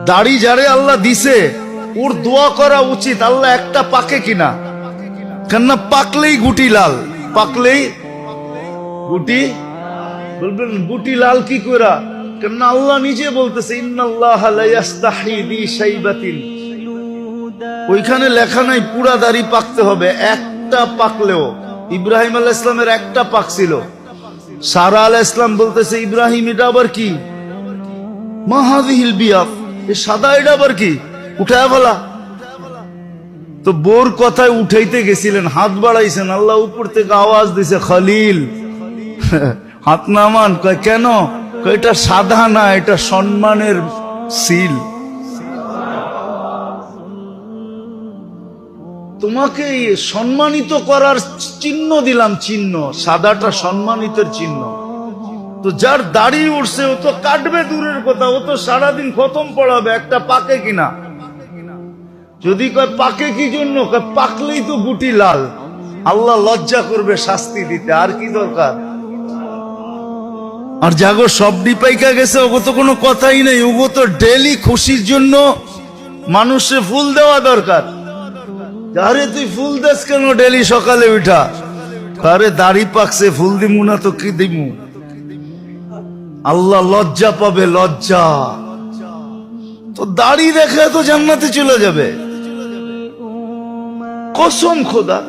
দাড়ি যারে আল্লাহ দিছে ওর দোয়া করা উচিত, আল্লাহ একটা পাকে কিনা, কেননা পাকলেই গুটি লাল, পাকলেই গুটি, বলবেন গুটি লাল কি করা, কেননা আল্লাহ নিজে বলতেছে ইন্নাল্লাহা লা ইস্তাহি বি শাইবাতিন, ওইখানে লেখা নাই পুরা দাড়ি পাকতে হবে, একটা পাকলেও। ইব্রাহিম আলাইহিস সালামের একটা পাক ছিল, সারা আলাইহিস সালাম বলতেছে ইব্রাহিম এটা আবার কি, মা হাযিহিল বিয়াদ, এই সাদা এটা আবার কি, উঠায় ফেলা। তো বোর কথায় উঠাইতে গেছিলেন, হাত বাড়াইছেন, আল্লাহ উপর থেকে আওয়াজ দিছে খলিল হাত নামান। কয় কেন? কয় এটা সাদা না, এটা সম্মানের সিল, তোমাকে সম্মানিত করার চিহ্ন দিলাম, চিহ্ন সাদাটা সম্মানিতের চিহ্ন। তো যার দাড়ি উঠছে ও তো কাটবে দূরের কথা, ও তো সারাদিন খতম পড়াবে, একটা পাকে কিনা। যদি কয় পাকে কি জন্য, কয় পাকলেই তো গুটি লাল, আল্লাহ লজ্জা করবে শাস্তি দিতে, আর কি দরকার। আর জাগো সব ডিপাইকা গেছে, ওগো তো কোনো কথাই নেই, ওগো তো ডেলি খুশির জন্য মানুষে ফুল দেওয়া দরকার। আরে তুই ফুল দেস কেন ডেলি সকালে উঠা, আরে দাড়ি পাকছে ফুল দিমু না তো কি দিমু, আল্লাহ লজ্জা পাবে, লজ্জা। তো দাড়ি দেখে তো জান্নাতে চলে যাবে, কসম খোদা।